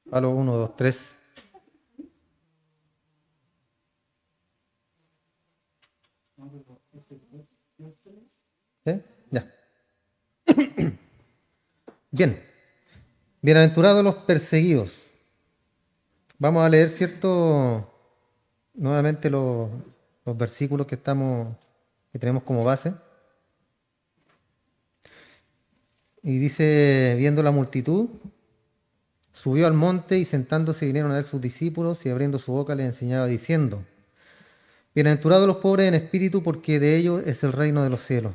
Aló, uno, dos, tres. ¿Sí? Ya. Bien. Bienaventurados los perseguidos. Vamos a leer, ¿cierto? Nuevamente los versículos que tenemos como base. Y dice, viendo la multitud, subió al monte y sentándose vinieron a él sus discípulos y abriendo su boca les enseñaba diciendo, bienaventurados los pobres en espíritu porque de ellos es el reino de los cielos.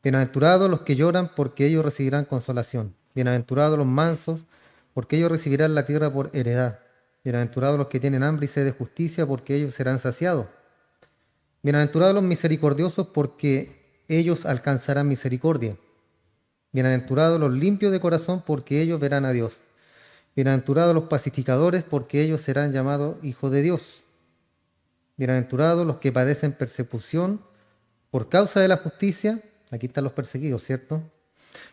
Bienaventurados los que lloran porque ellos recibirán consolación. Bienaventurados los mansos porque ellos recibirán la tierra por heredad. Bienaventurados los que tienen hambre y sed de justicia porque ellos serán saciados. Bienaventurados los misericordiosos porque ellos alcanzarán misericordia. Bienaventurados los limpios de corazón porque ellos verán a Dios. Bienaventurados los pacificadores porque ellos serán llamados hijos de Dios. Bienaventurados los que padecen persecución por causa de la justicia. Aquí están los perseguidos, ¿cierto?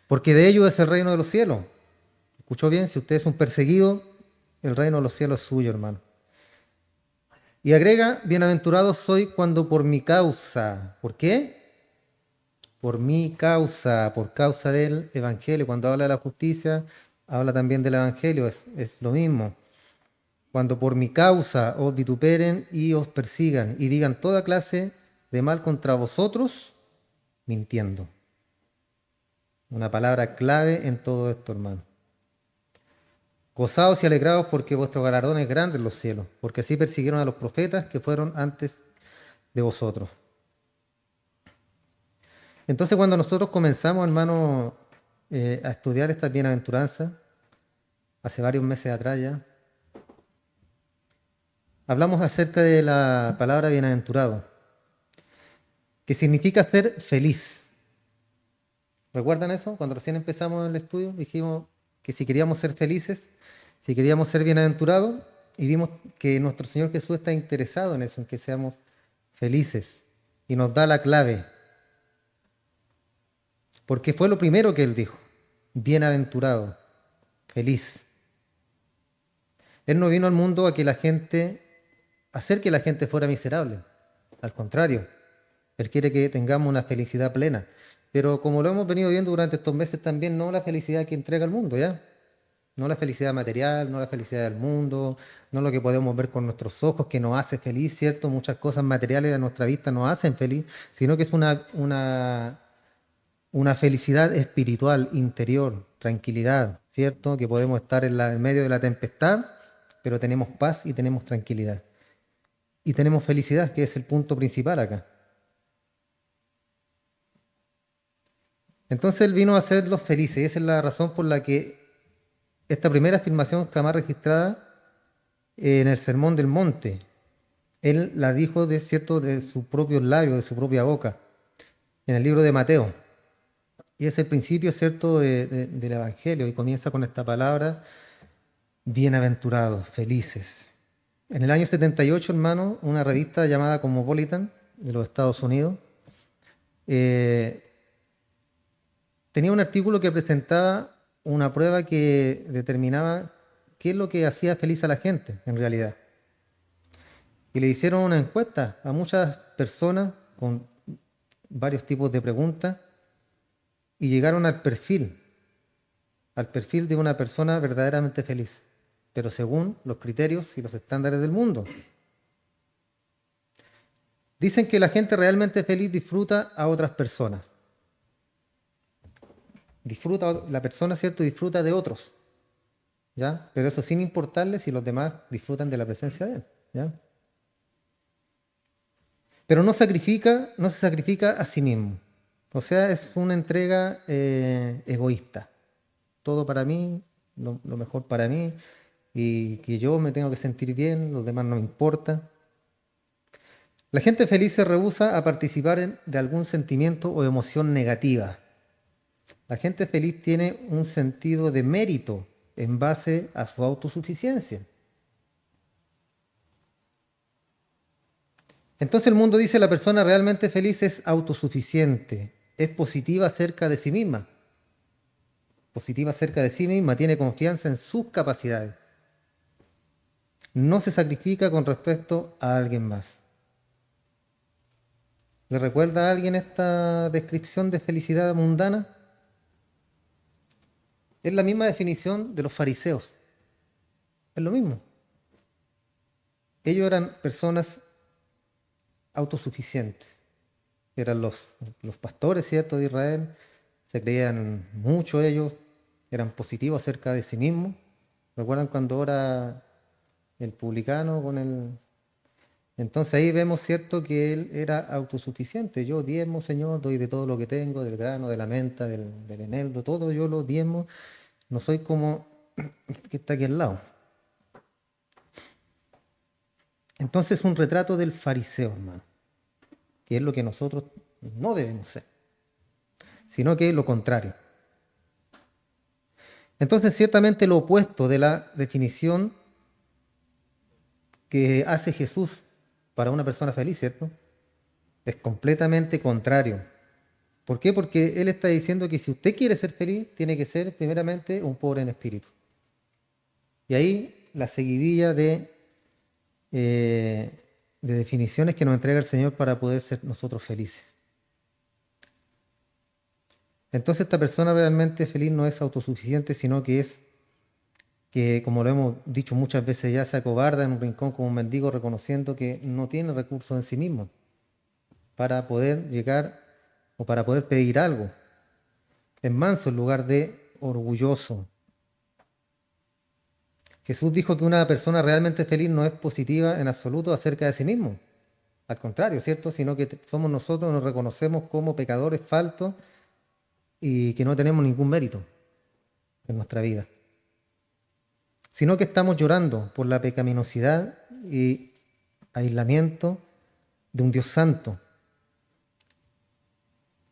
Porque de ellos es el reino de los cielos. ¿Escuchó bien? Si usted es un perseguido, el reino de los cielos es suyo, hermano. Y agrega, bienaventurado soy cuando por mi causa. ¿Por qué? Por mi causa, por causa del evangelio. Cuando habla de la justicia, habla también del evangelio, es lo mismo. Cuando por mi causa os vituperen y os persigan y digan toda clase de mal contra vosotros, mintiendo. Una palabra clave en todo esto, hermano. Gozaos y alegraos porque vuestro galardón es grande en los cielos, porque así persiguieron a los profetas que fueron antes de vosotros. Entonces, cuando nosotros comenzamos, hermano, a estudiar estas bienaventuranzas, hace varios meses atrás ya, hablamos acerca de la palabra bienaventurado, que significa ser feliz. ¿Recuerdan eso? Cuando recién empezamos el estudio, dijimos que si queríamos ser felices, si queríamos ser bienaventurados, y vimos que nuestro Señor Jesús está interesado en eso, en que seamos felices, y nos da la clave, porque fue lo primero que Él dijo, bienaventurado, feliz. Él no vino al mundo a que la gente, a hacer que la gente fuera miserable, al contrario, Él quiere que tengamos una felicidad plena. Pero como lo hemos venido viendo durante estos meses también, no la felicidad que entrega el mundo, ¿ya? No la felicidad material, no la felicidad del mundo, no lo que podemos ver con nuestros ojos, que nos hace feliz, ¿cierto? Muchas cosas materiales a nuestra vista nos hacen feliz, sino que es una felicidad espiritual, interior, tranquilidad, ¿cierto? Que podemos estar en medio de la tempestad, pero tenemos paz y tenemos tranquilidad. Y tenemos felicidad, que es el punto principal acá. Entonces Él vino a hacerlos felices y esa es la razón por la que esta primera afirmación jamás registrada en el Sermón del Monte, Él la dijo de cierto de sus propios labios, de su propia boca, en el libro de Mateo. Y es el principio, ¿cierto?, del Evangelio y comienza con esta palabra, bienaventurados, felices. En el año 78, hermano, una revista llamada Cosmopolitan de los Estados Unidos eh, tenía un artículo que presentaba una prueba que determinaba qué es lo que hacía feliz a la gente, en realidad. Y le hicieron una encuesta a muchas personas con varios tipos de preguntas y llegaron al perfil de una persona verdaderamente feliz, pero según los criterios y los estándares del mundo. Dicen que la gente realmente feliz disfruta a otras personas. La persona, ¿cierto? Disfruta de otros, ¿ya? Pero eso sin importarle si los demás disfrutan de la presencia de él, ¿ya? Pero no se sacrifica a sí mismo. O sea, es una entrega egoísta. Todo para mí, lo mejor para mí, y que yo me tengo que sentir bien, los demás no me importa. La gente feliz se rehúsa a participar de algún sentimiento o emoción negativa. La gente feliz tiene un sentido de mérito en base a su autosuficiencia. Entonces el mundo dice la persona realmente feliz es autosuficiente, es positiva acerca de sí misma, tiene confianza en sus capacidades. no se sacrifica con respecto a alguien más. ¿Le recuerda a alguien esta descripción de felicidad mundana? Es la misma definición de los fariseos. Es lo mismo. Ellos eran personas autosuficientes. Eran los pastores, ¿cierto?, de Israel. Se creían mucho ellos. Eran positivos acerca de sí mismos. ¿Recuerdan cuando ora el publicano con el...? Entonces ahí vemos, ¿cierto?, que él era autosuficiente. Yo diezmo, Señor, doy de todo lo que tengo, del grano, de la menta, del eneldo, todo yo lo diezmo. No soy como que está aquí al lado. Entonces es un retrato del fariseo, hermano, que es lo que nosotros no debemos ser, sino que es lo contrario. Entonces, ciertamente lo opuesto de la definición que hace Jesús para una persona feliz, ¿cierto? Es completamente contrario. ¿Por qué? Porque Él está diciendo que si usted quiere ser feliz, tiene que ser primeramente un pobre en espíritu. Y ahí la seguidilla de definiciones que nos entrega el Señor para poder ser nosotros felices. Entonces esta persona realmente feliz no es autosuficiente, sino que es que, como lo hemos dicho muchas veces ya, se acobarda en un rincón como un mendigo reconociendo que no tiene recursos en sí mismo para poder llegar o para poder pedir algo. Es manso en lugar de orgulloso. Jesús dijo que una persona realmente feliz no es positiva en absoluto acerca de sí mismo. Al contrario, ¿cierto? Sino que somos nosotros, nos reconocemos como pecadores faltos y que no tenemos ningún mérito en nuestra vida. Sino que estamos llorando por la pecaminosidad y aislamiento de un Dios santo.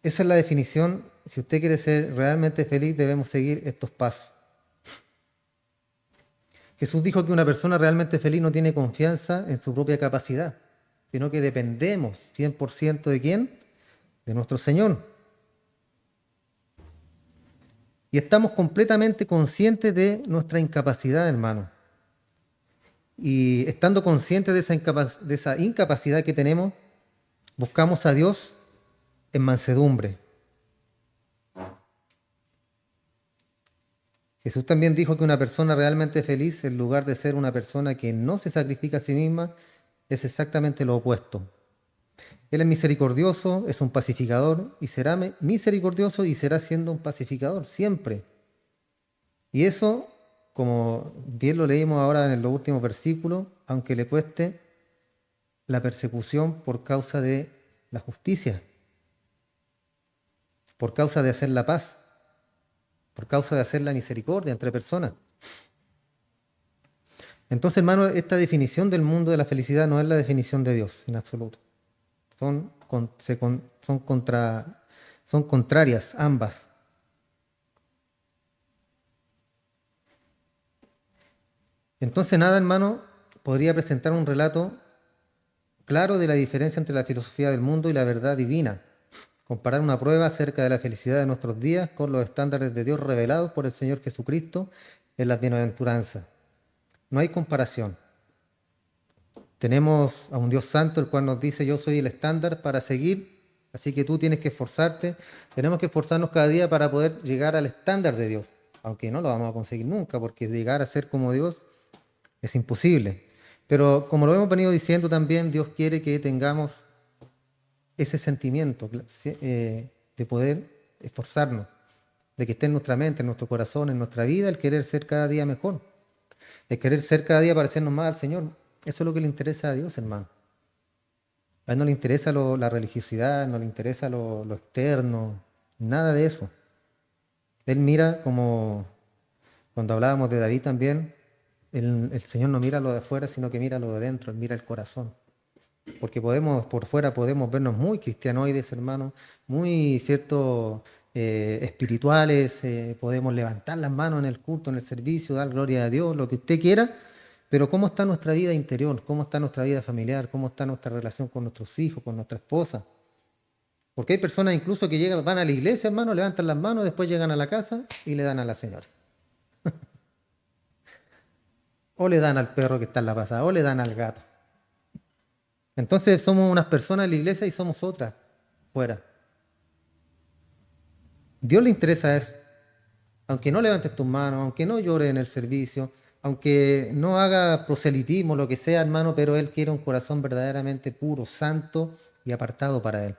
Esa es la definición. Si usted quiere ser realmente feliz, debemos seguir estos pasos. Jesús dijo que una persona realmente feliz no tiene confianza en su propia capacidad, sino que dependemos 100% de ¿quién? De nuestro Señor. Y estamos completamente conscientes de nuestra incapacidad, hermano. Y estando conscientes de esa incapacidad que tenemos, buscamos a Dios en mansedumbre. Jesús también dijo que una persona realmente feliz, en lugar de ser una persona que no se sacrifica a sí misma, es exactamente lo opuesto. Él es misericordioso, es un pacificador y será misericordioso y será siendo un pacificador siempre. Y eso, como bien lo leímos ahora en los últimos versículos, aunque le cueste la persecución por causa de la justicia, por causa de hacer la paz, por causa de hacer la misericordia entre personas. Entonces, hermano, esta definición del mundo de la felicidad no es la definición de Dios en absoluto. Son contrarias ambas. Entonces, nada, hermano, podría presentar un relato claro de la diferencia entre la filosofía del mundo y la verdad divina. Comparar una prueba acerca de la felicidad de nuestros días con los estándares de Dios revelados por el Señor Jesucristo en las bienaventuranzas. No hay comparación. Tenemos a un Dios santo, el cual nos dice: yo soy el estándar para seguir, así que tú tienes que esforzarte. Tenemos que esforzarnos cada día para poder llegar al estándar de Dios, aunque no lo vamos a conseguir nunca, porque llegar a ser como Dios es imposible. Pero como lo hemos venido diciendo también, Dios quiere que tengamos ese sentimiento de poder esforzarnos, de que esté en nuestra mente, en nuestro corazón, en nuestra vida, el querer ser cada día mejor, el querer ser cada día parecernos más al Señor. Eso es lo que le interesa a Dios, hermano. A Él no le interesa la religiosidad, no le interesa lo externo, nada de eso. Él mira, como cuando hablábamos de David también, el Señor no mira lo de afuera, sino que mira lo de dentro, Él mira el corazón. Porque por fuera podemos vernos muy cristianoides, hermanos, muy, cierto, espirituales, podemos levantar las manos en el culto, en el servicio, dar gloria a Dios, lo que usted quiera, pero ¿cómo está nuestra vida interior? ¿Cómo está nuestra vida familiar? ¿Cómo está nuestra relación con nuestros hijos, con nuestra esposa? Porque hay personas incluso que van a la iglesia, hermano, levantan las manos, después llegan a la casa y le dan a la señora. o le dan al perro que está en la pasada, o le dan al gato. Entonces somos unas personas en la iglesia y somos otras fuera. Dios le interesa eso. Aunque no levantes tus manos, aunque no llores en el servicio, aunque no haga proselitismo, lo que sea, hermano, pero Él quiere un corazón verdaderamente puro, santo y apartado para Él.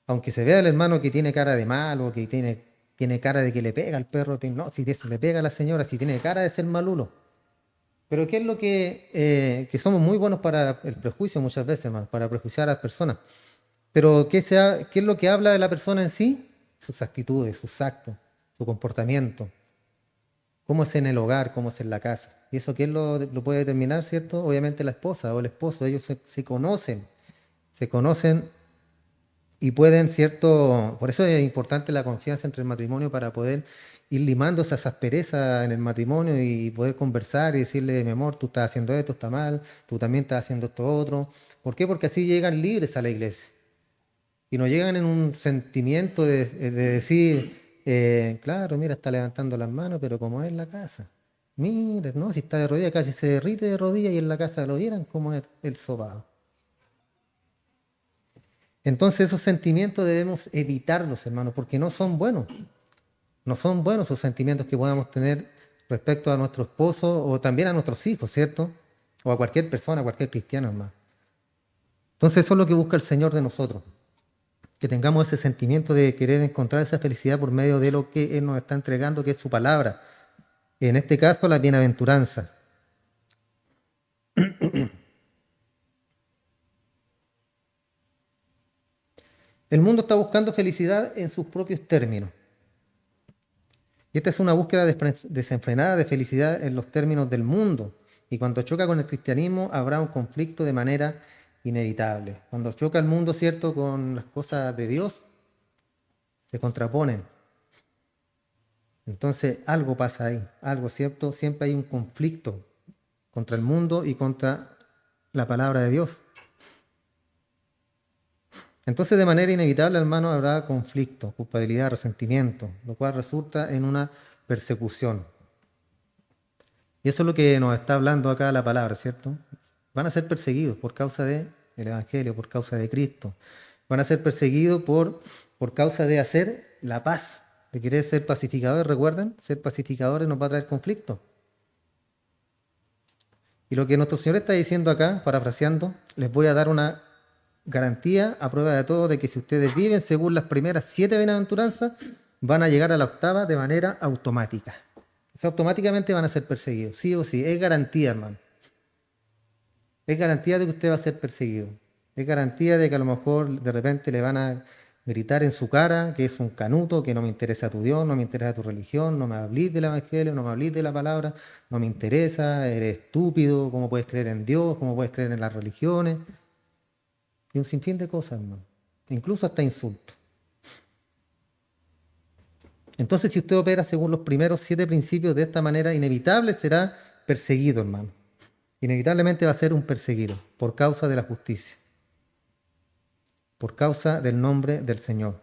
Aunque se vea el hermano que tiene cara de malo, que tiene cara de que le pega al perro, no, si le pega a la señora, si tiene cara de ser malulo. Pero ¿qué es lo que somos muy buenos para el prejuicio muchas veces, hermano, para prejuiciar a las personas? Pero ¿qué es lo que habla de la persona en sí? Sus actitudes, sus actos, su comportamiento. Cómo es en el hogar, cómo es en la casa. Y eso, ¿quién lo puede determinar, cierto? Obviamente la esposa o el esposo. Ellos se conocen y pueden, cierto. Por eso es importante la confianza entre el matrimonio para poder ir limando esas asperezas en el matrimonio y poder conversar y decirle, mi amor, tú estás haciendo esto, está mal, tú también estás haciendo esto otro. ¿Por qué? Porque así llegan libres a la iglesia y no llegan en un sentimiento de decir, claro, mira, está levantando las manos, pero como es en la casa. Mira, no, si está de rodillas, casi se derrite de rodillas y en la casa lo vieran como es el sobado. Entonces esos sentimientos debemos evitarlos, hermanos, porque no son buenos. No son buenos esos sentimientos que podamos tener respecto a nuestro esposo o también a nuestros hijos, ¿cierto? O a cualquier persona, a cualquier cristiano, hermano. Entonces eso es lo que busca el Señor de nosotros. Que tengamos ese sentimiento de querer encontrar esa felicidad por medio de lo que Él nos está entregando, que es su palabra. En este caso, la bienaventuranza. El mundo está buscando felicidad en sus propios términos. Y esta es una búsqueda desenfrenada de felicidad en los términos del mundo. Y cuando choca con el cristianismo, habrá un conflicto de manera inevitable. Cuando choca el mundo, ¿cierto?, con las cosas de Dios, se contraponen. Entonces, algo pasa ahí, algo, ¿cierto? Siempre hay un conflicto contra el mundo y contra la palabra de Dios. Entonces, de manera inevitable, hermano, habrá conflicto, culpabilidad, resentimiento, lo cual resulta en una persecución. Y eso es lo que nos está hablando acá la palabra, ¿cierto? Van a ser perseguidos por causa del Evangelio, por causa de Cristo. Van a ser perseguidos por causa de hacer la paz, de querer ser pacificadores. ¿Recuerdan? Ser pacificadores nos va a traer conflicto. Y lo que nuestro Señor está diciendo acá, parafraseando, les voy a dar una garantía a prueba de todo de que si ustedes viven según las primeras 7 bienaventuranzas, van a llegar a la octava de manera automática. O sea, automáticamente van a ser perseguidos, sí o sí. Es garantía, hermano. Es garantía de que usted va a ser perseguido. Es garantía de que a lo mejor de repente le van a gritar en su cara que es un canuto, que no me interesa tu Dios, no me interesa tu religión, no me hablís del Evangelio, no me hablís de la palabra, no me interesa, eres estúpido, cómo puedes creer en Dios, cómo puedes creer en las religiones. Y un sinfín de cosas, hermano. Incluso hasta insultos. Entonces, si usted opera según los primeros 7 principios de esta manera, inevitable será perseguido, hermano. Inevitablemente va a ser un perseguido por causa de la justicia, por causa del nombre del Señor.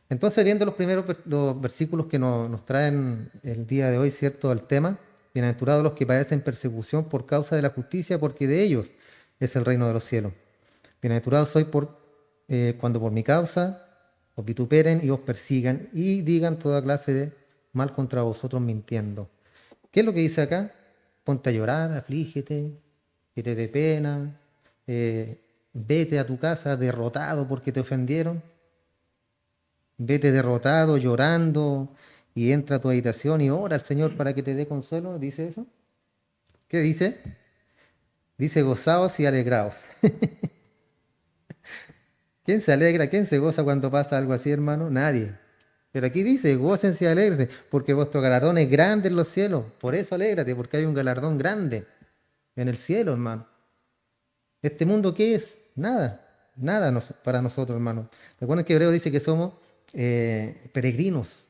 Entonces, viendo los primeros los versículos que nos traen el día de hoy, ¿cierto?, al tema, bienaventurados los que padecen persecución por causa de la justicia, porque de ellos es el reino de los cielos. Bienaventurados sois cuando por mi causa os vituperen y os persigan y digan toda clase de mal contra vosotros mintiendo. ¿Qué es lo que dice acá? Ponte a llorar, aflígete, que te dé pena, vete a tu casa derrotado porque te ofendieron, vete derrotado, llorando, y entra a tu habitación y ora al Señor para que te dé consuelo, ¿dice eso? ¿Qué dice? Dice gozaos y alegraos. ¿Quién se alegra? ¿Quién se goza cuando pasa algo así, hermano? Nadie. Pero aquí dice, gócense y alegrense, porque vuestro galardón es grande en los cielos. Por eso alégrate, porque hay un galardón grande en el cielo, hermano. ¿Este mundo qué es? Nada. Nada para nosotros, hermano. Recuerden que Hebreo dice que somos peregrinos.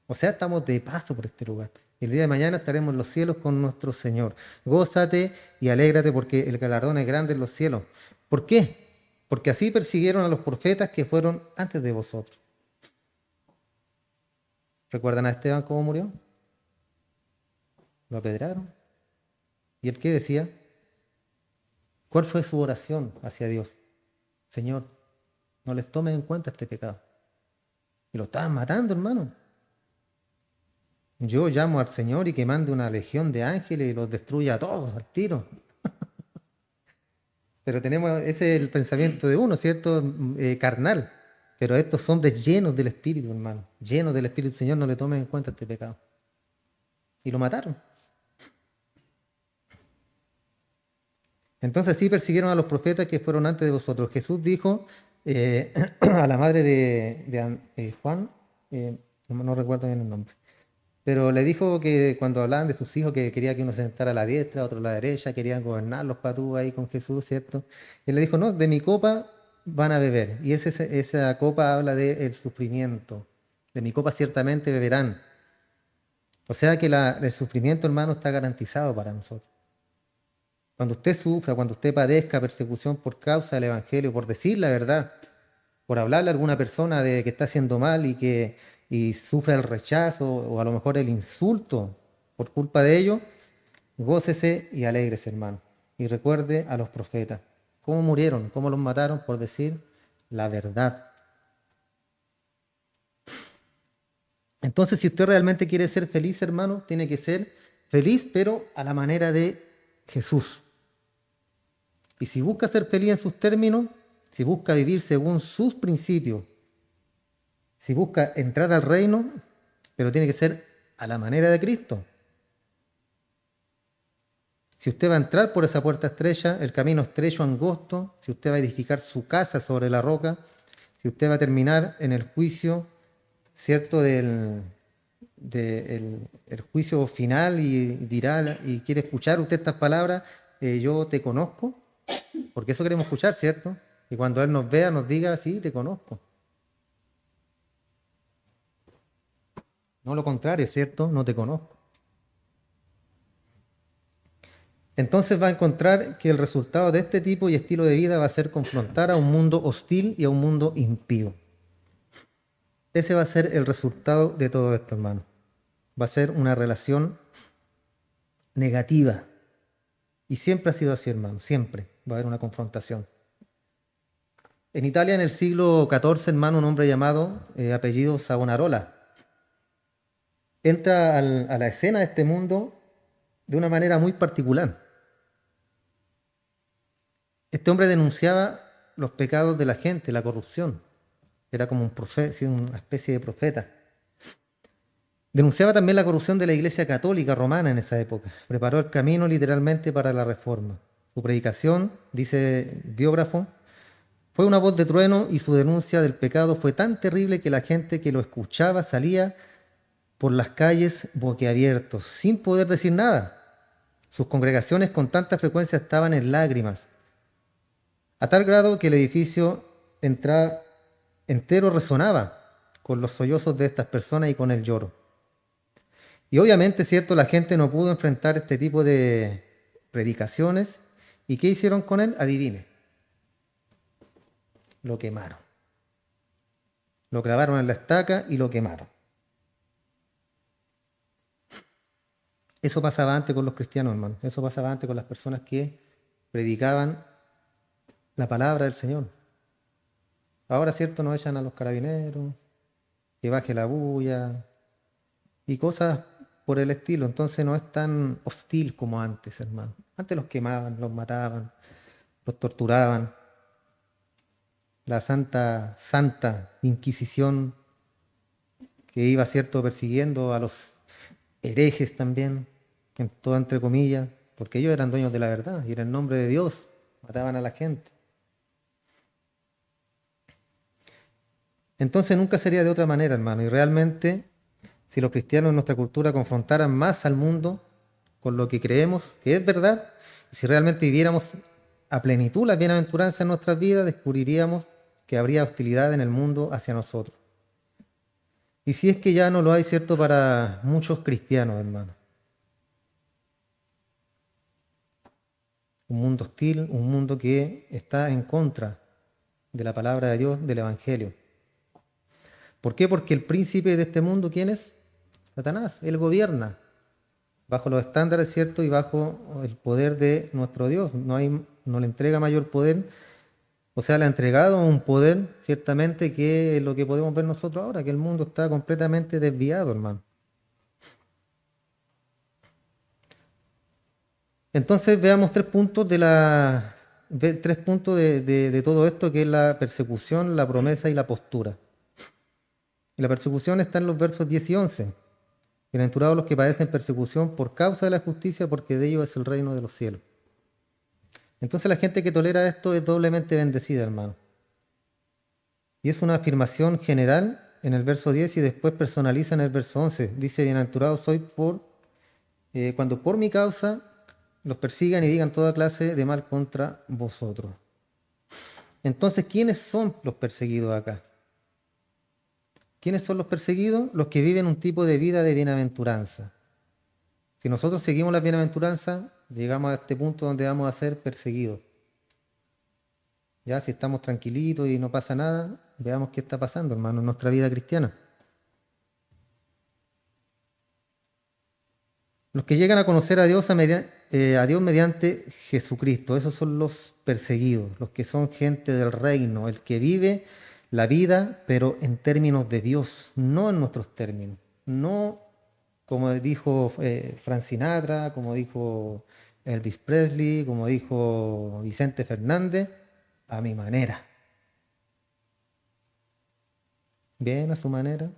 O sea, estamos de paso por este lugar. El día de mañana estaremos en los cielos con nuestro Señor. Gózate y alégrate porque el galardón es grande en los cielos. ¿Por qué? Porque así persiguieron a los profetas que fueron antes de vosotros. ¿Recuerdan a Esteban cómo murió? lo apedrearon. ¿Y él qué decía? ¿Cuál fue su oración hacia Dios? Señor, no les tomes en cuenta este pecado. Y lo estaban matando, hermano. Yo llamo al Señor y que mande una legión de ángeles y los destruya a todos al tiro. Pero ese es el pensamiento de uno, ¿cierto? Carnal. Pero estos hombres llenos del Espíritu, hermano, llenos del Espíritu, Señor, no le tomen en cuenta este pecado. Y lo mataron. Entonces sí persiguieron a los profetas que fueron antes de vosotros. Jesús dijo a la madre de Juan, no recuerdo bien el nombre, pero le dijo que cuando hablaban de sus hijos que quería que uno se sentara a la diestra, otro a la derecha, querían gobernar los patús ahí con Jesús, ¿cierto? Él le dijo, no, de mi copa van a beber. Y esa copa habla del sufrimiento. De mi copa ciertamente beberán. O sea que el sufrimiento, hermano, está garantizado para nosotros. Cuando usted sufra, cuando usted padezca persecución por causa del Evangelio, por decir la verdad, por hablarle a alguna persona de que está haciendo mal y sufre el rechazo o a lo mejor el insulto por culpa de ello, gócese y alégrese, hermano. Y recuerde a los profetas, cómo murieron, cómo los mataron por decir la verdad. Entonces, si usted realmente quiere ser feliz, hermano, tiene que ser feliz, pero a la manera de Jesús. Y si busca ser feliz en sus términos, si busca vivir según sus principios, si busca entrar al reino, pero tiene que ser a la manera de Cristo. Si usted va a entrar por esa puerta estrecha, el camino estrecho, angosto, si usted va a edificar su casa sobre la roca, si usted va a terminar en el juicio, ¿cierto? El juicio final y dirá, y quiere escuchar usted estas palabras, yo te conozco, porque eso queremos escuchar, ¿cierto? Y cuando Él nos vea, nos diga, sí, te conozco. No lo contrario, ¿cierto? No te conozco. Entonces va a encontrar que el resultado de este tipo y estilo de vida va a ser confrontar a un mundo hostil y a un mundo impío. Ese va a ser el resultado de todo esto, hermano. Va a ser una relación negativa. Y siempre ha sido así, hermano. Siempre va a haber una confrontación. En Italia, en el siglo XIV, hermano, un hombre llamado apellido Savonarola entra a la escena de este mundo de una manera muy particular. Este hombre denunciaba los pecados de la gente, la corrupción. Era como un profeta, una especie de profeta. Denunciaba también la corrupción de la Iglesia Católica Romana en esa época. Preparó el camino literalmente para la reforma. Su predicación, dice el biógrafo, fue una voz de trueno y su denuncia del pecado fue tan terrible que la gente que lo escuchaba salía por las calles boquiabiertos, sin poder decir nada. Sus congregaciones con tanta frecuencia estaban en lágrimas, a tal grado que el edificio entero resonaba con los sollozos de estas personas y con el lloro. Y obviamente, cierto, la gente no pudo enfrentar este tipo de predicaciones. ¿Y qué hicieron con él? Adivine. Lo quemaron. Lo clavaron en la estaca y lo quemaron. Eso pasaba antes con los cristianos, hermano. Eso pasaba antes con las personas que predicaban la palabra del Señor. Ahora, cierto, nos echan a los carabineros, que baje la bulla y cosas por el estilo. Entonces no es tan hostil como antes, hermano. Antes los quemaban, los mataban, los torturaban. La santa Inquisición que iba, cierto, persiguiendo a los herejes también, en todo entre comillas, porque ellos eran dueños de la verdad y en el nombre de Dios mataban a la gente. Entonces nunca sería de otra manera, hermano. Y realmente, si los cristianos en nuestra cultura confrontaran más al mundo con lo que creemos que es verdad, y si realmente viviéramos a plenitud las bienaventuranzas en nuestras vidas, descubriríamos que habría hostilidad en el mundo hacia nosotros. Y si es que ya no lo hay, cierto, para muchos cristianos, hermano. Un mundo hostil, un mundo que está en contra de la palabra de Dios, del Evangelio. ¿Por qué? Porque el príncipe de este mundo, ¿quién es? Satanás. Él gobierna. bajo los estándares, ¿cierto? Y bajo el poder de nuestro Dios. No le entrega mayor poder, o sea, le ha entregado un poder, ciertamente, que es lo que podemos ver nosotros ahora, que el mundo está completamente desviado, hermano. Entonces veamos tres puntos de todo esto, que es la persecución, la promesa y la postura. Y la persecución está en los versos 10 y 11. Bienaventurados los que padecen persecución por causa de la justicia, porque de ellos es el reino de los cielos. Entonces la gente que tolera esto es doblemente bendecida, hermano. Y es una afirmación general en el verso 10 y después personaliza en el verso 11. Dice, bienaventurados soy cuando por mi causa los persigan y digan toda clase de mal contra vosotros. Entonces, ¿quiénes son los perseguidos acá? ¿Quiénes son los perseguidos? Los que viven un tipo de vida de bienaventuranza. Si nosotros seguimos la bienaventuranza, llegamos a este punto donde vamos a ser perseguidos. Ya, si estamos tranquilitos y no pasa nada, veamos qué está pasando, hermano, en nuestra vida cristiana. Los que llegan a conocer a Dios, a Dios mediante Jesucristo, esos son los perseguidos, los que son gente del reino, el que vive la vida, pero en términos de Dios, no en nuestros términos, no como dijo Frank Sinatra, como dijo Elvis Presley, como dijo Vicente Fernández, a mi manera. Bien, a su manera.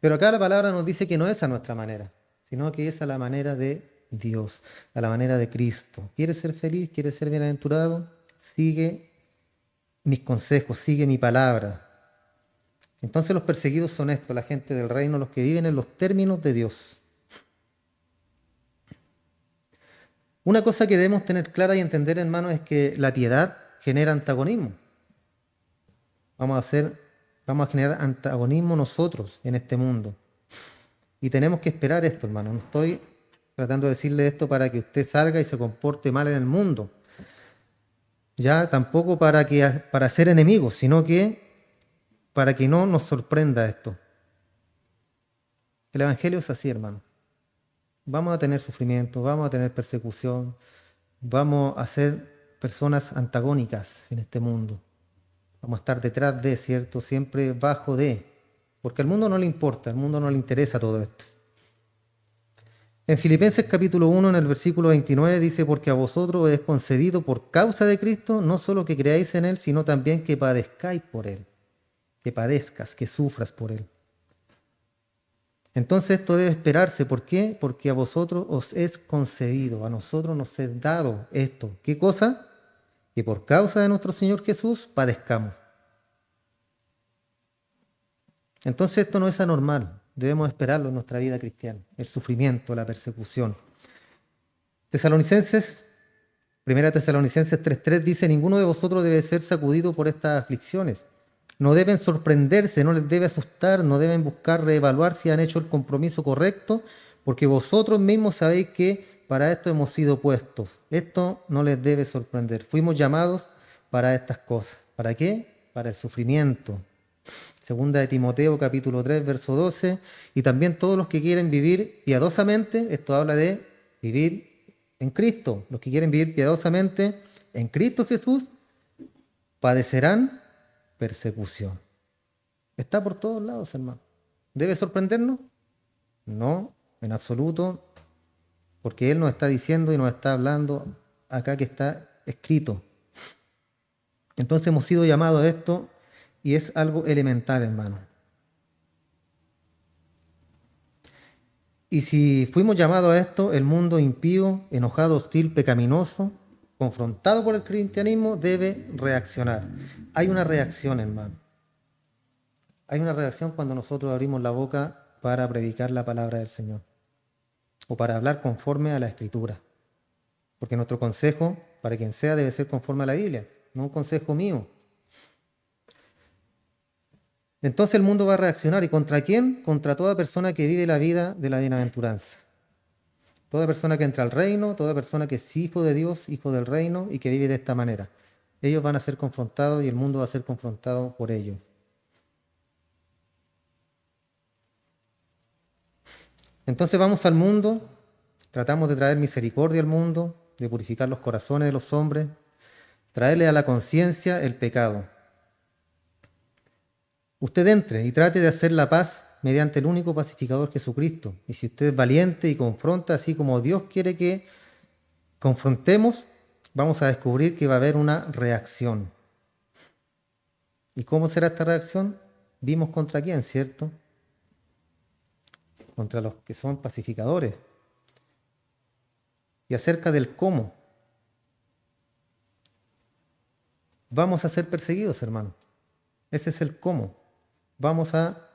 Pero acá la palabra nos dice que no es a nuestra manera, sino que es a la manera de Dios, a la manera de Cristo. ¿Quieres ser feliz? ¿Quieres ser bienaventurado? Sigue mis consejos, sigue mi palabra. Entonces los perseguidos son estos, la gente del reino, los que viven en los términos de Dios. Una cosa que debemos tener clara y entender, hermanos, es que la piedad genera antagonismo. Vamos a generar antagonismo nosotros en este mundo. Y tenemos que esperar esto, hermano. No estoy tratando de decirle esto para que usted salga y se comporte mal en el mundo. Ya tampoco para ser enemigos, sino que para que no nos sorprenda esto. El Evangelio es así, hermano. Vamos a tener sufrimiento, vamos a tener persecución, vamos a ser personas antagónicas en este mundo. Vamos a estar detrás de, ¿cierto? Siempre bajo de. Porque al mundo no le importa, al mundo no le interesa todo esto. En Filipenses capítulo 1, en el versículo 29, dice, porque a vosotros es concedido por causa de Cristo, no solo que creáis en Él, sino también que padezcáis por Él. Que padezcas, que sufras por Él. Entonces esto debe esperarse. ¿Por qué? Porque a vosotros os es concedido, a nosotros nos es dado esto. ¿Qué cosa? Que por causa de nuestro Señor Jesús padezcamos. Entonces esto no es anormal, debemos esperarlo en nuestra vida cristiana, el sufrimiento, la persecución. Primera Tesalonicenses 3:3 dice, ninguno de vosotros debe ser sacudido por estas aflicciones. No deben sorprenderse, no les debe asustar, no deben buscar reevaluar si han hecho el compromiso correcto, porque vosotros mismos sabéis que para esto hemos sido puestos. Esto no les debe sorprender. Fuimos llamados para estas cosas. ¿Para qué? Para el sufrimiento. Segunda de Timoteo capítulo 3, verso 12. Y también todos los que quieren vivir piadosamente, esto habla de vivir en Cristo. Los que quieren vivir piadosamente en Cristo Jesús padecerán persecución. Está por todos lados, hermano. ¿Debe sorprendernos? No, en absoluto, porque Él nos está diciendo y nos está hablando acá que está escrito. Entonces hemos sido llamados a esto y es algo elemental, hermano. Y si fuimos llamados a esto, el mundo impío, enojado, hostil, pecaminoso, confrontado por el cristianismo, debe reaccionar. Hay una reacción, hermano. Hay una reacción cuando nosotros abrimos la boca para predicar la palabra del Señor o para hablar conforme a la Escritura. Porque nuestro consejo, para quien sea, debe ser conforme a la Biblia, no un consejo mío. Entonces el mundo va a reaccionar. ¿Y contra quién? Contra toda persona que vive la vida de la bienaventuranza. Toda persona que entra al reino, toda persona que es hijo de Dios, hijo del reino y que vive de esta manera. Ellos van a ser confrontados y el mundo va a ser confrontado por ellos. Entonces vamos al mundo Tratamos de traer misericordia al mundo, de purificar los corazones de los hombres, traerle a la conciencia el pecado. Usted entre y trate de hacer la paz mediante el único pacificador Jesucristo. Y si usted es valiente y confronta así como Dios quiere que confrontemos, vamos a descubrir que va a haber una reacción. ¿Y cómo será esta reacción? Vimos contra quién, ¿cierto? Contra los que son pacificadores. Y acerca del cómo. Vamos a ser perseguidos, hermano. Ese es el cómo. Vamos a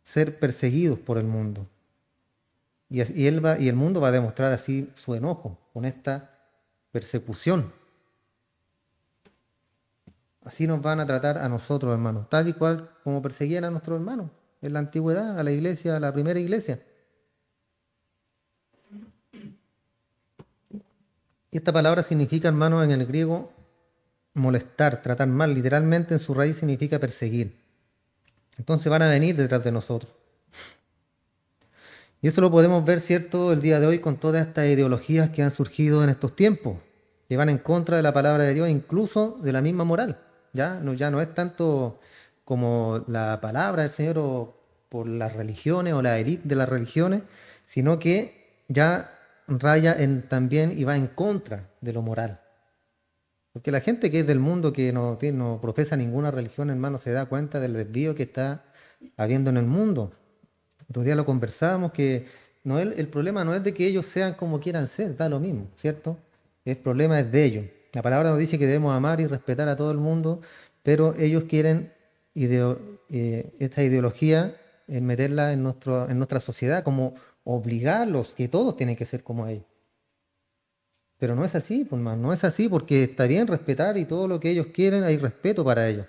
ser perseguidos por el mundo. Y el mundo va a demostrar así su enojo con esta persecución. Así nos van a tratar a nosotros, hermanos, tal y cual como perseguían a nuestros hermanos en la antigüedad, a la iglesia, a la primera iglesia. Y esta palabra significa, hermanos, en el griego, molestar, tratar mal. Literalmente en su raíz significa perseguir. Entonces van a venir detrás de nosotros. Y eso lo podemos ver, ¿cierto?, el día de hoy con todas estas ideologías que han surgido en estos tiempos, que van en contra de la palabra de Dios, incluso de la misma moral. Ya no es tanto como la palabra del Señor o por las religiones o la élite de las religiones, sino que ya raya en también y va en contra de lo moral. Porque la gente que es del mundo, que no profesa ninguna religión, hermano, se da cuenta del desvío que está habiendo en el mundo. Otro día lo conversábamos, que el problema no es de que ellos sean como quieran ser, da lo mismo, ¿cierto? El problema es de ellos. La palabra nos dice que debemos amar y respetar a todo el mundo, pero ellos quieren esta ideología meterla en nuestra sociedad, como obligarlos, que todos tienen que ser como ellos. Pero no es así, pues, hermano, no es así, porque está bien respetar y todo lo que ellos quieren, hay respeto para ellos.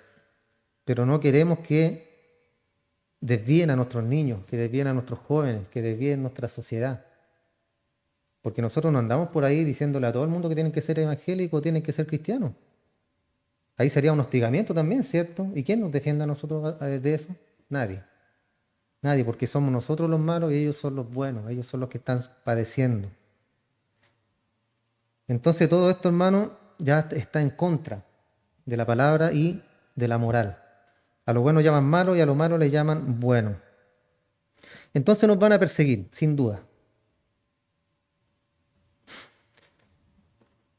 Pero no queremos que desvíen a nuestros niños, que desvíen a nuestros jóvenes, que desvíen nuestra sociedad. Porque nosotros no andamos por ahí diciéndole a todo el mundo que tienen que ser evangélicos, tienen que ser cristianos. Ahí sería un hostigamiento también, ¿cierto? ¿Y quién nos defiende a nosotros de eso? Nadie. Nadie, porque somos nosotros los malos y ellos son los buenos, ellos son los que están padeciendo. Entonces todo esto, hermano, ya está en contra de la palabra y de la moral. A lo bueno llaman malo y a lo malo le llaman bueno. Entonces nos van a perseguir, sin duda.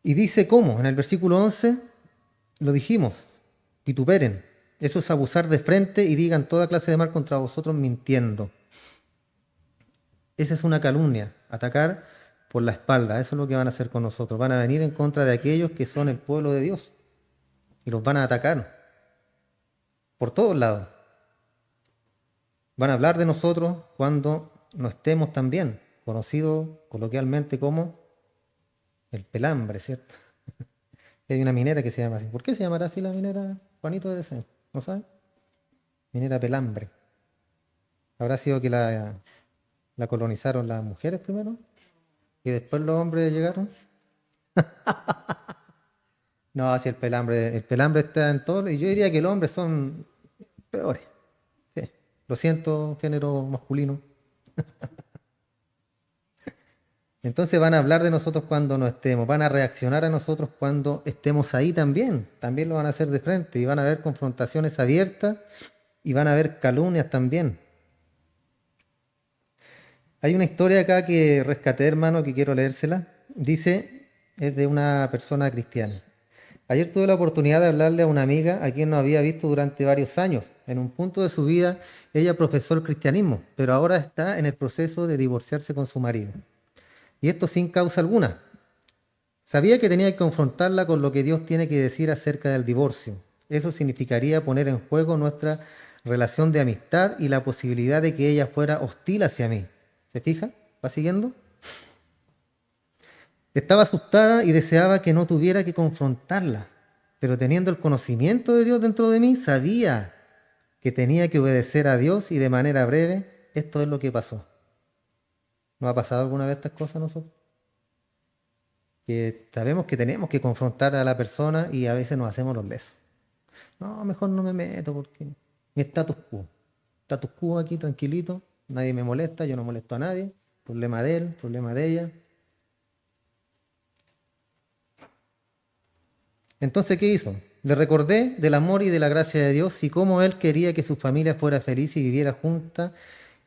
Y dice cómo, en el versículo 11 lo dijimos, vituperen. Eso es abusar de frente y digan toda clase de mal contra vosotros mintiendo. Esa es una calumnia, atacar por la espalda. Eso es lo que van a hacer con nosotros. Van a venir en contra de aquellos que son el pueblo de Dios y los van a atacar por todos lados. Van a hablar de nosotros cuando no estemos tan bien, conocido coloquialmente como el pelambre, ¿cierto? Hay una minera que se llama así. ¿Por qué se llamará así la minera, Juanito de Deseo? ¿No sabes? Minera pelambre. ¿Habrá sido que la colonizaron las mujeres primero y después los hombres llegaron? No, así el pelambre está en todo, y yo diría que los hombres son peores. Sí. Lo siento, género masculino. Entonces van a hablar de nosotros cuando no estemos, van a reaccionar a nosotros cuando estemos ahí también. También lo van a hacer de frente y van a haber confrontaciones abiertas y van a haber calumnias también. Hay una historia acá que rescaté, hermano, que quiero leérsela. Dice, es de una persona cristiana. Ayer tuve la oportunidad de hablarle a una amiga a quien no había visto durante varios años. En un punto de su vida, ella profesó el cristianismo, pero ahora está en el proceso de divorciarse con su marido. Y esto sin causa alguna. Sabía que tenía que confrontarla con lo que Dios tiene que decir acerca del divorcio. Eso significaría poner en juego nuestra relación de amistad y la posibilidad de que ella fuera hostil hacia mí. ¿Se fija? ¿Va siguiendo? Estaba asustada y deseaba que no tuviera que confrontarla, pero teniendo el conocimiento de Dios dentro de mí, sabía que tenía que obedecer a Dios y de manera breve, esto es lo que pasó. ¿No ha pasado alguna vez estas cosas a nosotros? Que sabemos que tenemos que confrontar a la persona y a veces nos hacemos los lesos. No, mejor no me meto porque mi status quo. Status quo aquí tranquilito, nadie me molesta, yo no molesto a nadie. problema de él, problema de ella. Entonces, ¿qué hizo? Le recordé del amor y de la gracia de Dios y cómo Él quería que su familia fuera feliz y viviera junta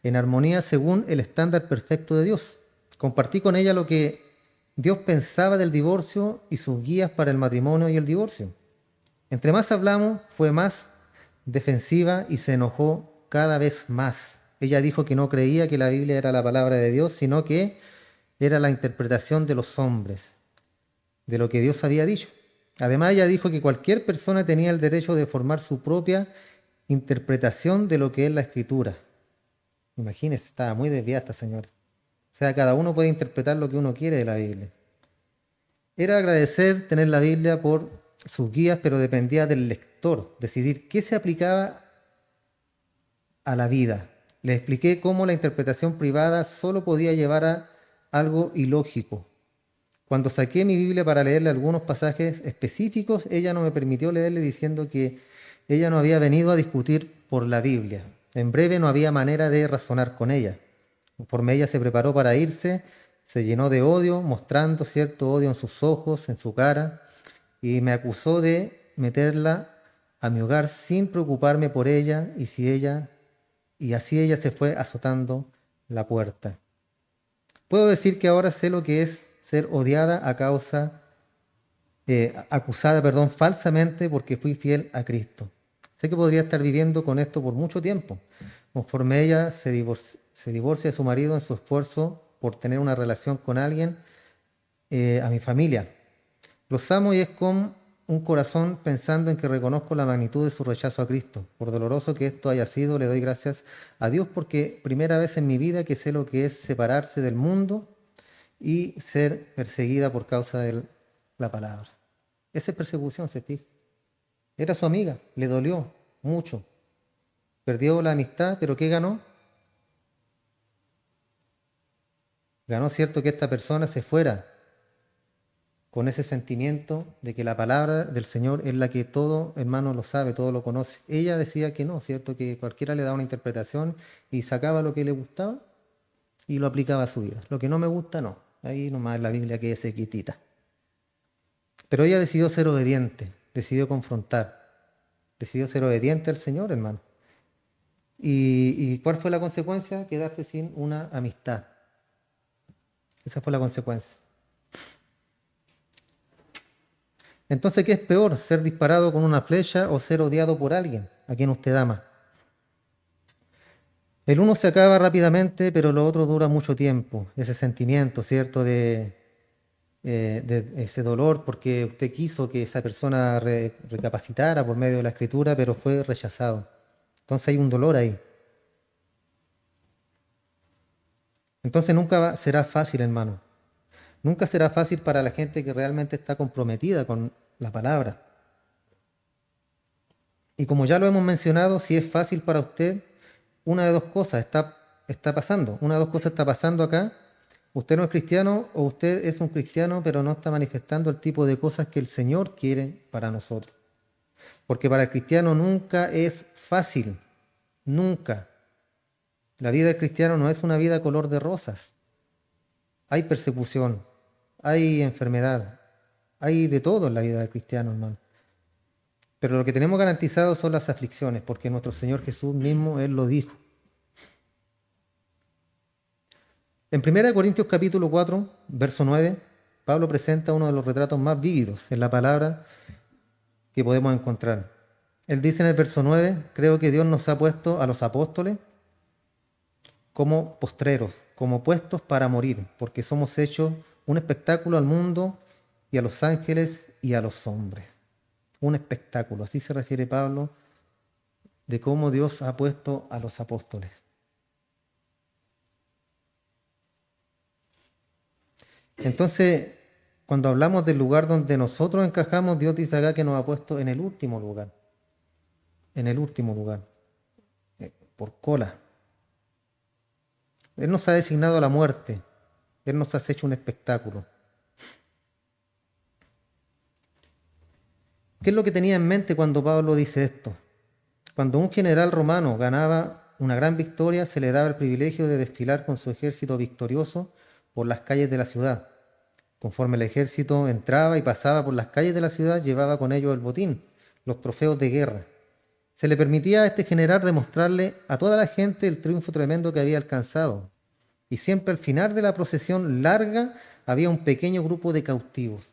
en armonía según el estándar perfecto de Dios. Compartí con ella lo que Dios pensaba del divorcio y sus guías para el matrimonio y el divorcio. Entre más hablamos, fue más defensiva y se enojó cada vez más. Ella dijo que no creía que la Biblia era la palabra de Dios, sino que era la interpretación de los hombres, de lo que Dios había dicho. Además, ella dijo que cualquier persona tenía el derecho de formar su propia interpretación de lo que es la Escritura. Imagínense, estaba muy desviada esta señora. O sea, cada uno puede interpretar lo que uno quiere de la Biblia. Era agradecer tener la Biblia por sus guías, pero dependía del lector decidir qué se aplicaba a la vida. Le expliqué cómo la interpretación privada solo podía llevar a algo ilógico. Cuando saqué mi Biblia para leerle algunos pasajes específicos, ella no me permitió leerle diciendo que ella no había venido a discutir por la Biblia. En breve no había manera de razonar con ella. Conforme ella se preparó para irse, se llenó de odio, mostrando cierto odio en sus ojos, en su cara, y me acusó de meterla a mi hogar sin preocuparme por ella, y así ella se fue azotando la puerta. Puedo decir que ahora sé lo que es ser odiada acusada, falsamente porque fui fiel a Cristo. Sé que podría estar viviendo con esto por mucho tiempo, conforme ella se divorcia de su marido en su esfuerzo por tener una relación con alguien, a mi familia. Los amo y es con un corazón pensando en que reconozco la magnitud de su rechazo a Cristo. Por doloroso que esto haya sido, le doy gracias a Dios porque primera vez en mi vida que sé lo que es separarse del mundo y ser perseguida por causa de la palabra. Esa es persecución, se fija. Era su amiga, le dolió mucho. Perdió la amistad, pero ¿qué ganó? Ganó, cierto, que esta persona se fuera con ese sentimiento de que la palabra del Señor es la que todo hermano lo sabe, todo lo conoce. Ella decía que no, cierto, que cualquiera le daba una interpretación y sacaba lo que le gustaba y lo aplicaba a su vida. Lo que no me gusta, no. Ahí nomás la Biblia que se quitita. Pero ella decidió ser obediente, decidió confrontar, decidió ser obediente al Señor, hermano. ¿Y cuál fue la consecuencia? Quedarse sin una amistad. Esa fue la consecuencia. Entonces, ¿qué es peor? ¿Ser disparado con una flecha o ser odiado por alguien a quien usted ama? El uno se acaba rápidamente, pero lo otro dura mucho tiempo. Ese sentimiento, ¿cierto? De ese dolor porque usted quiso que esa persona recapacitara por medio de la escritura, pero fue rechazado. Entonces hay un dolor ahí. Entonces nunca será fácil, hermano. Nunca será fácil para la gente que realmente está comprometida con la palabra. Y como ya lo hemos mencionado, si es fácil para usted, una de dos cosas está pasando. Una de dos cosas está pasando acá. Usted no es cristiano o usted es un cristiano, pero no está manifestando el tipo de cosas que el Señor quiere para nosotros. Porque para el cristiano nunca es fácil. Nunca. La vida del cristiano no es una vida color de rosas. Hay persecución, hay enfermedad, hay de todo en la vida del cristiano, hermano. Pero lo que tenemos garantizado son las aflicciones, porque nuestro Señor Jesús mismo, Él lo dijo. En 1 Corintios capítulo 4, verso 9, Pablo presenta uno de los retratos más vívidos en la palabra que podemos encontrar. Él dice en el verso 9, creo que Dios nos ha puesto a los apóstoles como postreros, como puestos para morir, porque somos hechos un espectáculo al mundo y a los ángeles y a los hombres. Un espectáculo, así se refiere Pablo de cómo Dios ha puesto a los apóstoles. Entonces, cuando hablamos del lugar donde nosotros encajamos, Dios dice acá que nos ha puesto en el último lugar. En el último lugar. Por cola. Él nos ha designado a la muerte. Él nos ha hecho un espectáculo. ¿Qué es lo que tenía en mente cuando Pablo dice esto? Cuando un general romano ganaba una gran victoria, se le daba el privilegio de desfilar con su ejército victorioso por las calles de la ciudad. Conforme el ejército entraba y pasaba por las calles de la ciudad, llevaba con ellos el botín, los trofeos de guerra. Se le permitía a este general demostrarle a toda la gente el triunfo tremendo que había alcanzado. Y siempre al final de la procesión larga había un pequeño grupo de cautivos.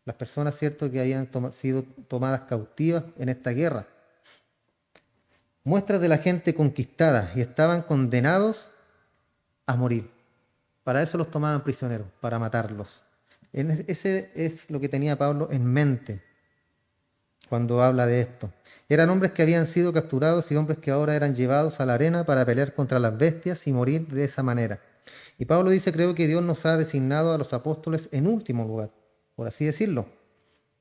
Las personas, cierto, que habían sido tomadas cautivas en esta guerra. Muestras de la gente conquistada y estaban condenados a morir. Para eso los tomaban prisioneros, para matarlos. Ese es lo que tenía Pablo en mente cuando habla de esto. Eran hombres que habían sido capturados y hombres que ahora eran llevados a la arena para pelear contra las bestias y morir de esa manera. Y Pablo dice, creo que Dios nos ha designado a los apóstoles en último lugar, por así decirlo,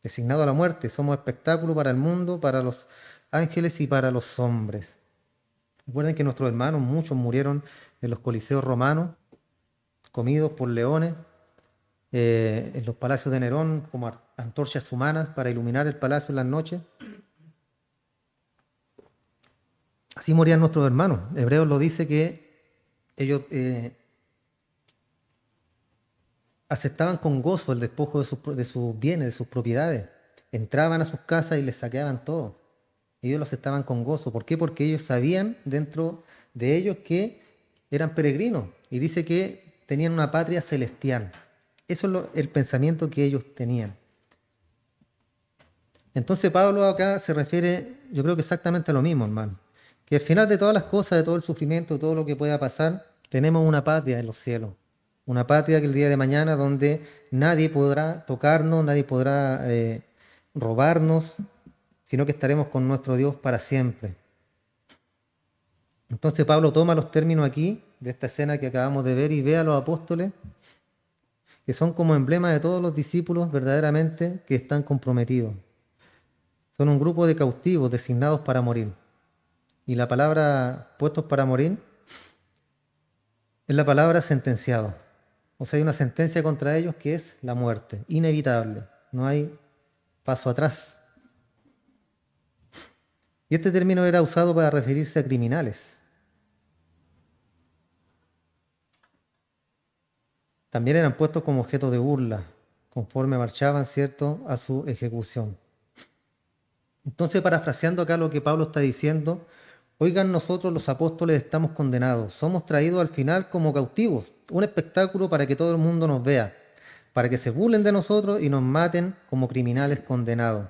designado a la muerte. Somos espectáculo para el mundo, para los ángeles y para los hombres. Recuerden que nuestros hermanos, muchos murieron en los coliseos romanos, comidos por leones, en los palacios de Nerón como antorchas humanas para iluminar el palacio en las noches. Así morían nuestros hermanos. Hebreos lo dice que ellos aceptaban con gozo el despojo de sus bienes, de sus propiedades. Entraban a sus casas y les saqueaban todo. Ellos lo aceptaban con gozo. ¿Por qué? Porque ellos sabían dentro de ellos que eran peregrinos. Y dice que tenían una patria celestial. Eso es el pensamiento que ellos tenían. Entonces Pablo acá se refiere, yo creo que exactamente a lo mismo, hermano. Que al final de todas las cosas, de todo el sufrimiento, de todo lo que pueda pasar, tenemos una patria en los cielos. Una patria que el día de mañana donde nadie podrá tocarnos, nadie podrá robarnos, sino que estaremos con nuestro Dios para siempre. Entonces Pablo toma los términos aquí, de esta escena que acabamos de ver, y ve a los apóstoles, que son como emblema de todos los discípulos verdaderamente que están comprometidos. Son un grupo de cautivos designados para morir. Y la palabra puestos para morir es la palabra sentenciado. O sea, hay una sentencia contra ellos que es la muerte, inevitable. No hay paso atrás. Y este término era usado para referirse a criminales. También eran puestos como objeto de burla, conforme marchaban, ¿cierto?, a su ejecución. Entonces, parafraseando acá lo que Pablo está diciendo, oigan, nosotros los apóstoles estamos condenados, somos traídos al final como cautivos, un espectáculo para que todo el mundo nos vea, para que se burlen de nosotros y nos maten como criminales condenados.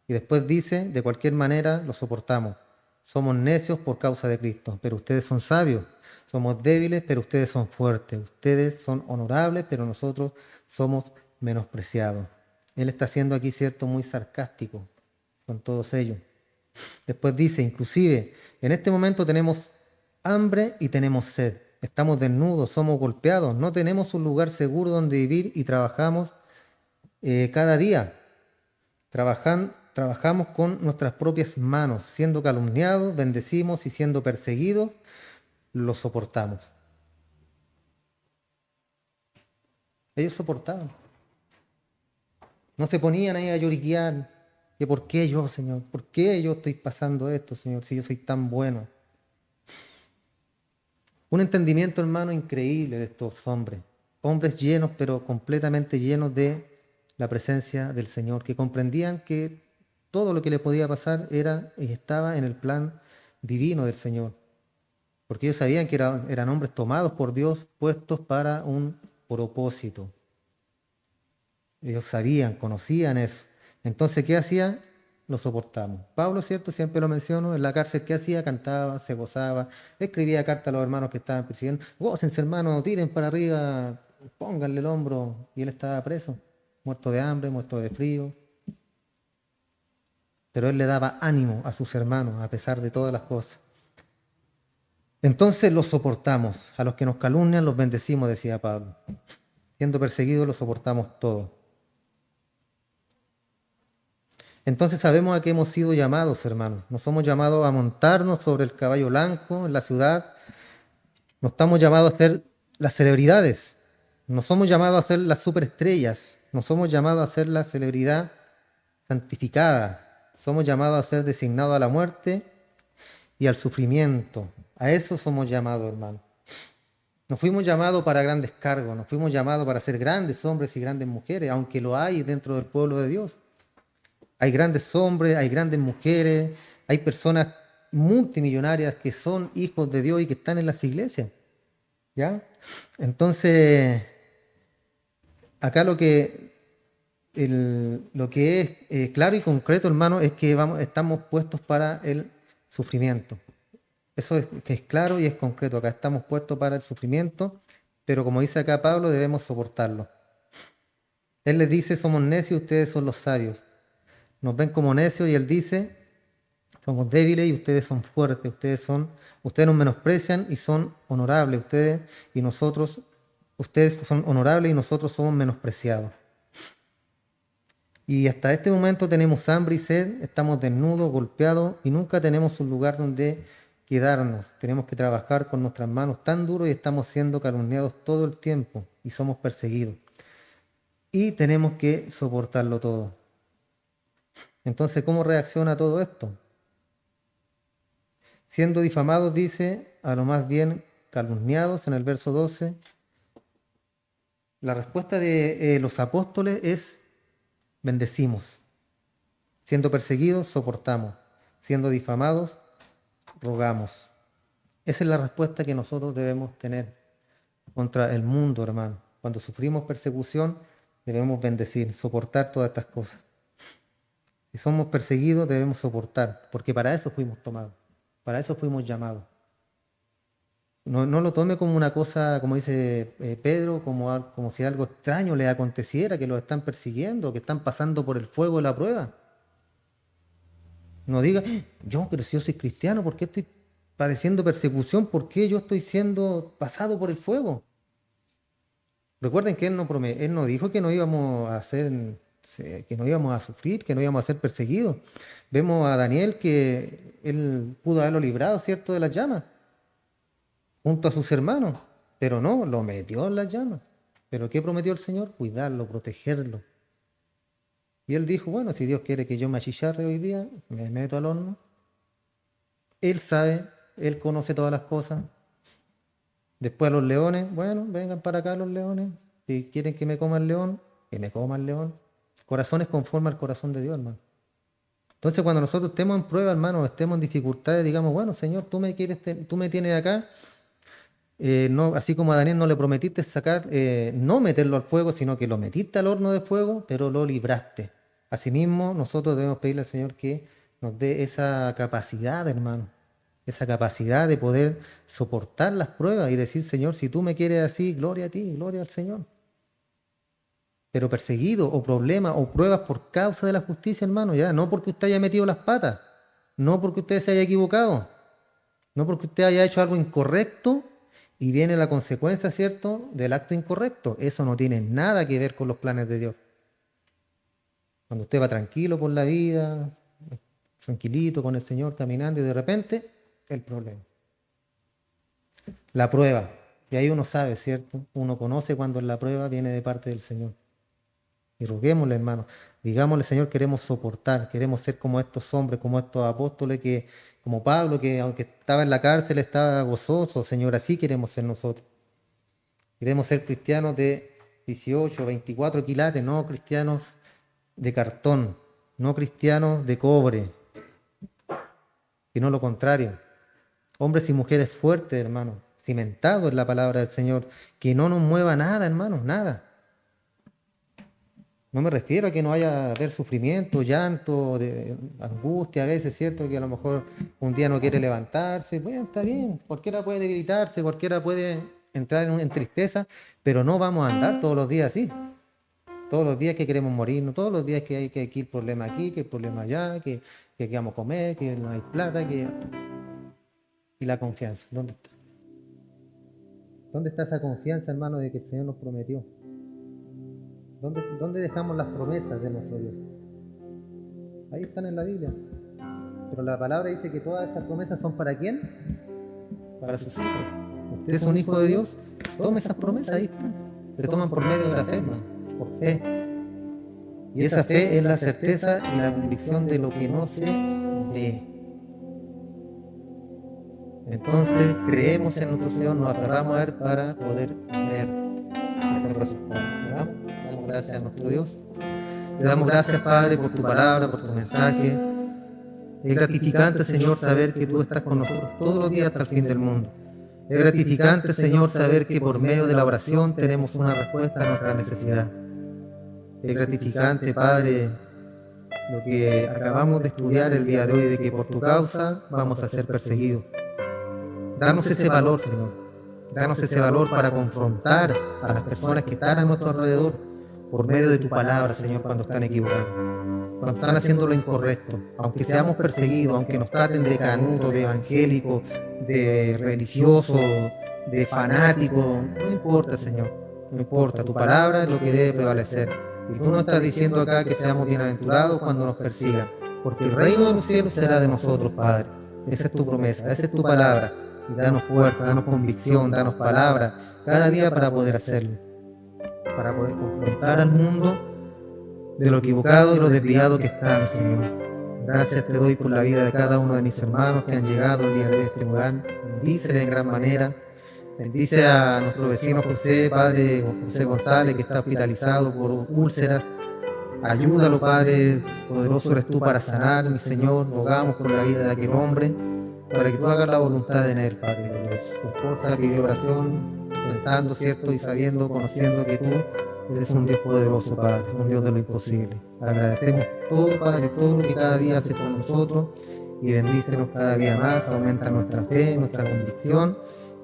Y después dice, de cualquier manera lo soportamos. Somos necios por causa de Cristo, pero ustedes son sabios. Somos débiles, pero ustedes son fuertes. Ustedes son honorables, pero nosotros somos menospreciados. Él está siendo aquí, cierto, muy sarcástico con todos ellos. Después dice, inclusive, en este momento tenemos hambre y tenemos sed. Estamos desnudos, somos golpeados, no tenemos un lugar seguro donde vivir y trabajamos cada día. Trabajamos con nuestras propias manos, siendo calumniados, bendecimos y siendo perseguidos, lo soportamos. Ellos soportaban. No se ponían ahí a lloriquear, que por qué yo, Señor, por qué yo estoy pasando esto, Señor, si yo soy tan bueno. Un entendimiento, hermano, increíble de estos hombres. Hombres llenos, pero completamente llenos de la presencia del Señor, que comprendían que todo lo que le podía pasar era y estaba en el plan divino del Señor. Porque ellos sabían que eran hombres tomados por Dios, puestos para un propósito. Ellos sabían, conocían eso. Entonces, ¿qué hacían? Lo soportamos. Pablo, ¿cierto? Siempre lo menciono, en la cárcel, ¿qué hacía? Cantaba, se gozaba, escribía cartas a los hermanos que estaban persiguiendo. Gócense, hermanos, tiren para arriba, pónganle el hombro. Y él estaba preso, muerto de hambre, muerto de frío. Pero él le daba ánimo a sus hermanos, a pesar de todas las cosas. Entonces los soportamos. A los que nos calumnian los bendecimos, decía Pablo. Siendo perseguidos los soportamos todos. Entonces sabemos a qué hemos sido llamados, hermanos. No somos llamados a montarnos sobre el caballo blanco en la ciudad. No estamos llamados a ser las celebridades. No somos llamados a ser las superestrellas. No somos llamados a ser la celebridad santificada. Somos llamados a ser designados a la muerte y al sufrimiento. A eso somos llamados, hermano. No fuimos llamados para grandes cargos, no fuimos llamados para ser grandes hombres y grandes mujeres, aunque lo hay dentro del pueblo de Dios. Hay grandes hombres, hay grandes mujeres, hay personas multimillonarias que son hijos de Dios y que están en las iglesias. ¿Ya? Entonces, acá lo que es claro y concreto, hermano, es que estamos puestos para el sufrimiento. Eso es que es claro y es concreto. Acá estamos puestos para el sufrimiento, pero como dice acá Pablo, debemos soportarlo. Él les dice, somos necios, ustedes son los sabios. Nos ven como necios y él dice, somos débiles y ustedes son fuertes. Ustedes nos menosprecian y son honorables. Ustedes son honorables y nosotros somos menospreciados. Y hasta este momento tenemos hambre y sed, estamos desnudos, golpeados y nunca tenemos un lugar donde quedarnos. Tenemos que trabajar con nuestras manos tan duro y estamos siendo calumniados todo el tiempo y somos perseguidos. Y tenemos que soportarlo todo. Entonces, ¿cómo reacciona todo esto? Siendo difamados, dice, a lo más bien calumniados en el verso 12. La respuesta de los apóstoles es: bendecimos. Siendo perseguidos, soportamos. Siendo difamados, rogamos. Esa es la respuesta que nosotros debemos tener contra el mundo, hermano. Cuando sufrimos persecución, debemos bendecir, soportar todas estas cosas. Si somos perseguidos, debemos soportar, porque para eso fuimos tomados, para eso fuimos llamados. No lo tome como una cosa, como dice Pedro, como si algo extraño le aconteciera, que lo están persiguiendo, que están pasando por el fuego de la prueba. No diga, pero si yo soy cristiano, ¿por qué estoy padeciendo persecución? ¿Por qué yo estoy siendo pasado por el fuego? Recuerden que Él no dijo que no íbamos que no íbamos a sufrir, que no íbamos a ser perseguidos. Vemos a Daniel que él pudo haberlo librado, ¿cierto?, de las llamas, junto a sus hermanos, pero no, lo metió en las llamas. ¿Pero qué prometió el Señor? Cuidarlo, protegerlo. Y él dijo, bueno, si Dios quiere que yo me achicharre hoy día, me meto al horno. Él sabe, Él conoce todas las cosas. Después a los leones, bueno, vengan para acá los leones. Si quieren que me coma el león, que me coma el león. Corazones conforme al corazón de Dios, hermano. Entonces, cuando nosotros estemos en prueba, hermano, estemos en dificultades, digamos, bueno, Señor, tú me tienes acá. No, así como a Daniel no le prometiste sacar, no meterlo al fuego, sino que lo metiste al horno de fuego, pero lo libraste. Asimismo, nosotros debemos pedirle al Señor que nos dé esa capacidad, hermano, esa capacidad de poder soportar las pruebas y decir, Señor, si tú me quieres así, gloria a ti, gloria al Señor. Pero perseguido o problemas o pruebas por causa de la justicia, hermano, ya, no porque usted haya metido las patas, no porque usted se haya equivocado, no porque usted haya hecho algo incorrecto y viene la consecuencia, ¿cierto?, del acto incorrecto. Eso no tiene nada que ver con los planes de Dios. Cuando usted va tranquilo por la vida, tranquilito con el Señor, caminando, y de repente, el problema. La prueba. Y ahí uno sabe, ¿cierto? Uno conoce cuando la prueba viene de parte del Señor. Y roguémosle, hermano. Digámosle, Señor, queremos soportar, queremos ser como estos hombres, como estos apóstoles, como Pablo, que aunque estaba en la cárcel, estaba gozoso. Señor, así queremos ser nosotros. Queremos ser cristianos de 18, 24 quilates, no cristianos de cartón, no cristianos de cobre, sino lo contrario. Hombres y mujeres fuertes, hermano, cimentados en la palabra del Señor, que no nos mueva nada, hermanos, nada. No me refiero a que no haya haber sufrimiento, llanto, angustia a veces, ¿cierto? Que a lo mejor un día no quiere levantarse. Bueno, está bien, cualquiera puede debilitarse, cualquiera puede entrar en tristeza, pero no vamos a andar todos los días así. Todos los días que queremos morirnos, todos los días que hay el problema aquí, que el problema allá, que vamos a comer, que no hay plata, y la confianza, ¿dónde está? ¿Dónde está esa confianza, hermano, de que el Señor nos prometió? ¿Dónde dejamos las promesas de nuestro Dios? Ahí están en la Biblia. Pero la palabra dice que todas esas promesas son ¿para quién? Para sus hijos. Usted es un hijo de Dios, tome esas promesas ahí. Se toman por medio de la fe, hermano, por fe. Y esa fe es la certeza y la convicción de lo que no se ve. Entonces creemos en nuestro Señor, nos aferramos a Él para poder ver ese resultado. ¿Verdad? Damos gracias a nuestro Dios. Le damos gracias, Padre, por tu palabra, por tu mensaje. Es gratificante, Señor, saber que tú estás con nosotros todos los días hasta el fin del mundo. Es gratificante, Señor, saber que por medio de la oración tenemos una respuesta a nuestra necesidad. Es gratificante, Padre, lo que acabamos de estudiar el día de hoy, de que por tu causa vamos a ser perseguidos. Danos ese valor, Señor. Danos ese valor para confrontar a las personas que están a nuestro alrededor por medio de tu palabra, Señor, cuando están equivocados, cuando están haciendo lo incorrecto. Aunque seamos perseguidos, aunque nos traten de canuto, de evangélico, de religioso, de fanático, no importa, Señor. No importa, tu palabra es lo que debe prevalecer. Y tú nos estás diciendo acá que seamos bienaventurados cuando nos persigan, porque el reino de los cielos será de nosotros, Padre. Esa es tu promesa, esa es tu palabra. Y danos fuerza, danos convicción, danos palabra cada día para poder hacerlo, para poder confrontar al mundo de lo equivocado y lo desviado que está, mi Señor. Gracias te doy por la vida de cada uno de mis hermanos que han llegado el día de hoy a este lugar. Bendícele en gran manera. Bendice a nuestro vecino José, Padre José González, que está hospitalizado por úlceras. Ayúdalo, Padre, poderoso eres tú para sanar, mi Señor. Rogamos por la vida de aquel hombre, para que tú hagas la voluntad en él, Padre Dios. Tu esposa pidió oración, pensando, ¿cierto? Y sabiendo, conociendo que tú eres un Dios poderoso, Padre, un Dios de lo imposible. Agradecemos todo, Padre, todo lo que cada día hace por nosotros, y bendícenos cada día más. Aumenta nuestra fe, nuestra convicción,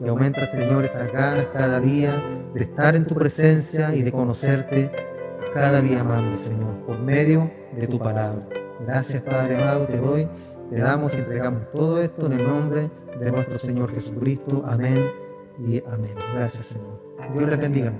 y aumenta, Señor, esas ganas cada día de estar en tu presencia y de conocerte cada día más, mi Señor, por medio de tu palabra. Gracias, Padre amado, te damos y entregamos todo esto en el nombre de nuestro Señor Jesucristo. Amén y amén. Gracias, Señor. Dios les bendiga.